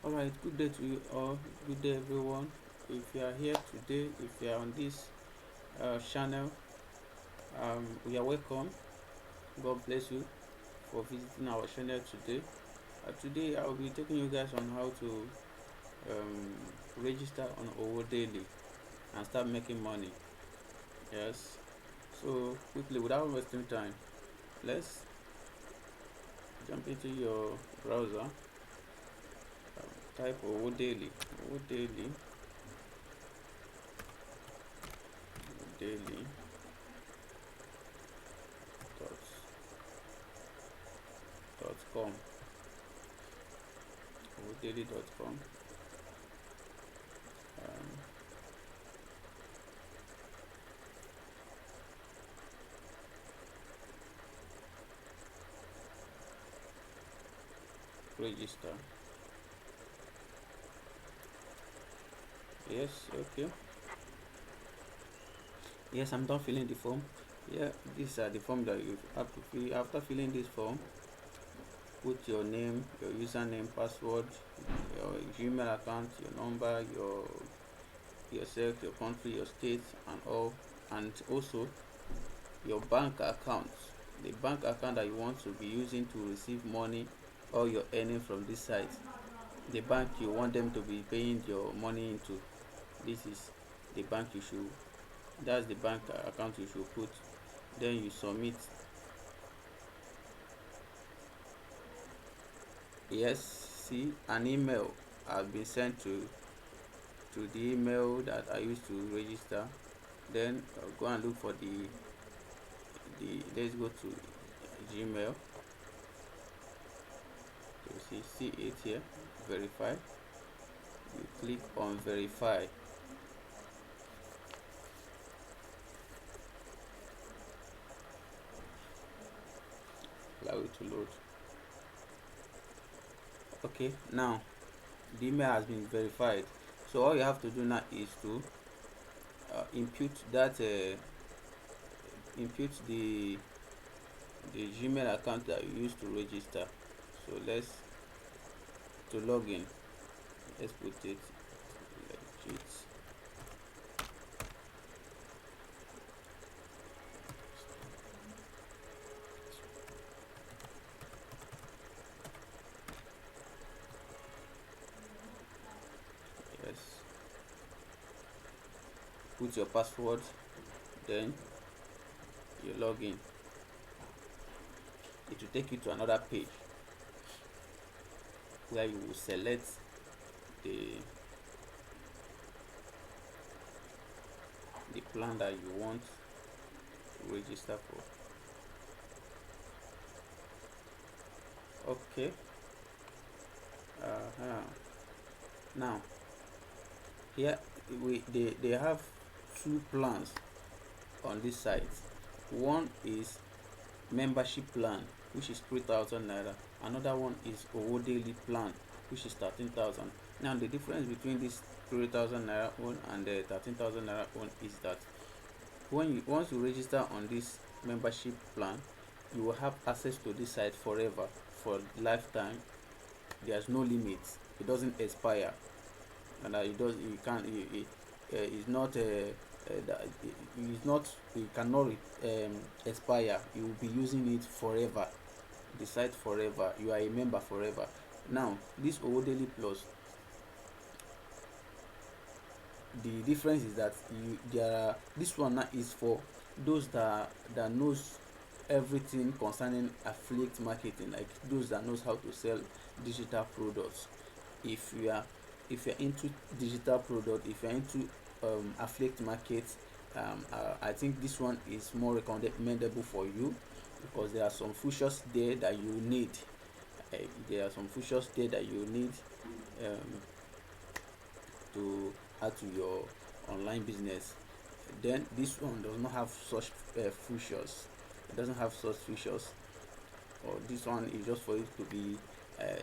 All right, good day to you all. Good day, everyone. If you are here today, if you are on this channel, we are welcome. God bless you for visiting our channel today. Today, I will be taking you guys on how to register on Owodaily and start making money. Yes. So quickly, without wasting time, let's jump into your browser. Type Owodaily. Owodaily. Daily dot com. Owodaily.com. Um, Register. Yes, okay. Yes, I'm done filling the form. Yeah, these are the form that you have to fill. After filling this form, put your name, your username, password, your Gmail account, your number, yourself, your country, your state, and all, and also your bank account, the bank account that you want to be using to receive money or your earning from this site, the bank you want them to be paying your money into. This is the bank you should, that's the bank account you should put. Then you submit. Yes, see, an email has been sent to the email that I used to register. Then go and look for the let's go to Gmail to see it here. Verify. You click on verify. Allow it to load. Okay, now the email has been verified. So all you have to do now is to impute that impute the Gmail account that you used to register. So let's, to log in, let's put it legit. Yes, put your password, then you log in. It will take you to another page where you will select the the plan that you want to register for. Okay. Uh-huh. Now here they have two plans on this site. One is membership plan, which is 3,000 naira. Another one is Owodaily plan, which is 13,000. Now the difference between this 3,000 naira one and the 13,000 naira one is that once you register on this membership plan, you will have access to this site forever, for lifetime. There's no limit. It doesn't expire, and it does, you can it's not it's not, it cannot expire. You will be using it forever, the site forever. You are a member forever. Now this Owodaily plus, the difference is that this one now is for those that knows everything concerning affiliate marketing, like those that knows how to sell digital products. If you are, if you're into digital product, if you're into affiliate market, I think this one is more recommendable for you, because there are some features there that you need. There are some features there that you need um, to add to your online business. Then this one does not have such features. It doesn't have such features. Or this one is just for you to be uh,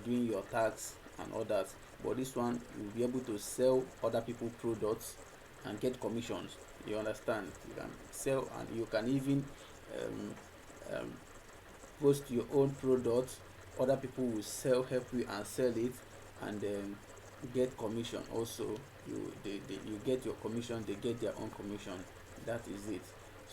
doing your tax and all that. But this one, you'll be able to sell other people products and get commissions. You understand? You can sell, and you can even um, post your own product. Other people will help you and sell it, and get commission also. You get your commission, they get their own commission. That is it.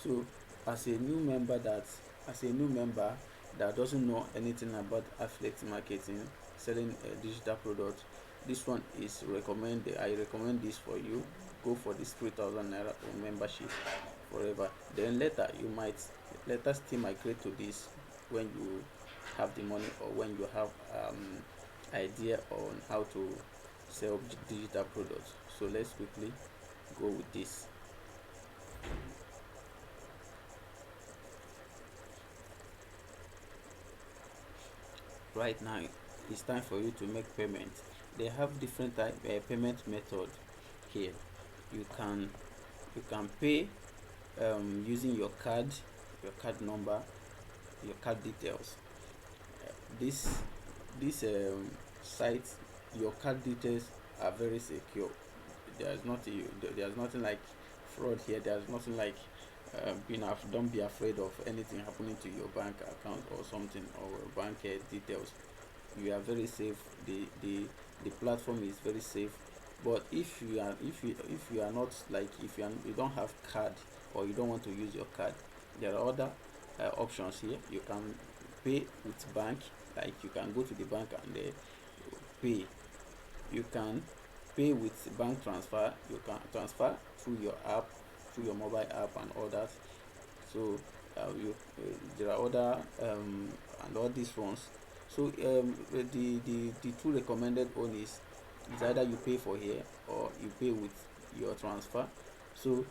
So as a new member that as a new member that doesn't know anything about affiliate marketing, selling a digital product, this one is recommended. I recommend this for you. Go for this 3,000 naira membership forever. Then later you might later still migrate to this when you have the money, or when you have idea on how to sell digital products. So let's quickly go with this. Right now it's time for you to make payment. They have different type payment method here. You can pay using your card number, your card details. This site, your card details are very secure. There's nothing like fraud here. There's nothing like don't be afraid of anything happening to your bank account or something, or bank details. You are very safe. The platform is very safe. But if you are not, like, if you don't have card, or you don't want to use your card, there are other options here. You can pay with bank. Like, you can go to the bank and pay. You can pay with bank transfer. You can transfer through your app, through your mobile app and all that. So you there are other and all these ones. So the two recommended one is either you pay for here, or you pay with your transfer. So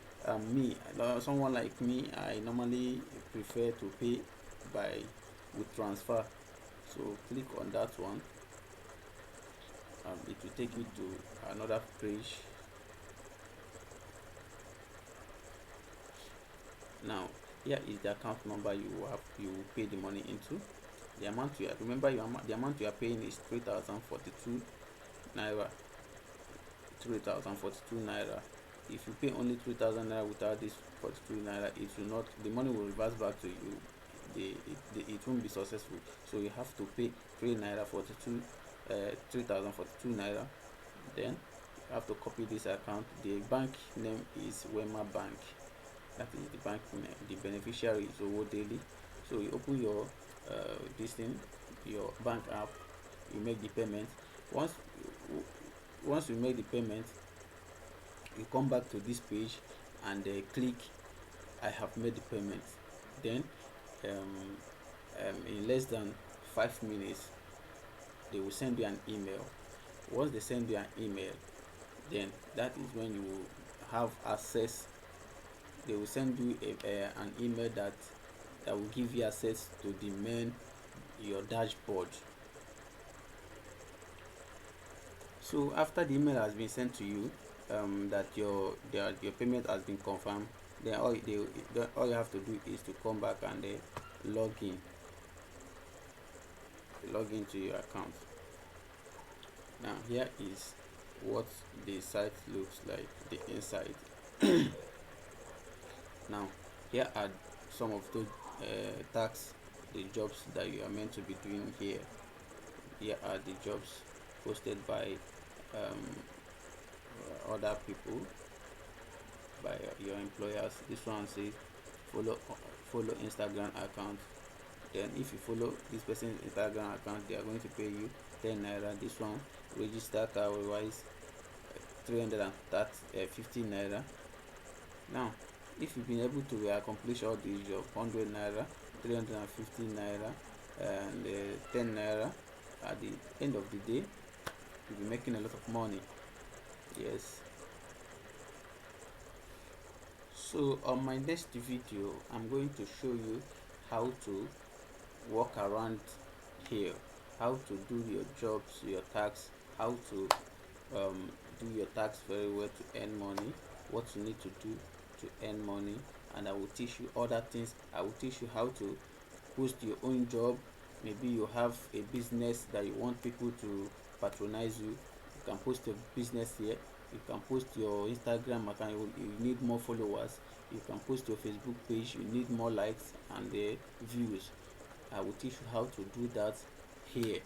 someone like me, I normally prefer to pay by with transfer. So click on that one. It will take you to another page. Now here is the account number you will pay the money into. The amount you are remember your amount The amount you are paying is 3,042 naira. 3,042 naira. If you pay only 3,000 naira without this 42 naira, it will not the money will reverse back to you. It won't be successful. So you have to pay 3,042 naira. Then you have to copy this account. The bank name is Wema Bank. That is the bank name. The beneficiary is Owodaily. So you open your this thing, your bank app. You make the payment. once Once you make the payment, you come back to this page and click I have made the payment. Then in less than 5 minutes, they will send you an email. Once they send you an email, then that is when you will have access. They will send you an email that will give you access to the main your dashboard. So after the email has been sent to you, that your payment has been confirmed, then all you have to do is to come back and log in log into your account. Now here is what the site looks like, the inside. Now here are some of those tasks, the jobs that you are meant to be doing here. Here are the jobs posted by other people, by your employers. This one says follow Instagram account. Then if you follow this person's Instagram account, they are going to pay you 10 naira. This one, register car wise, 350 naira. Now if you've been able to accomplish all these jobs, 100 naira, 350 naira, and 10 naira, at the end of the day you'll be making a lot of money. Yes. So on my next video, I'm going to show you how to work around here, how to do your jobs, your tasks, how to do your tasks very well to earn money, what you need to do to earn money, and I will teach you other things. I will teach you how to post your own job. Maybe you have a business that you want people to patronize you. You can post your business here. You can post your Instagram account. You need more followers. You can post your Facebook page. You need more likes and views. I will teach you how to do that here.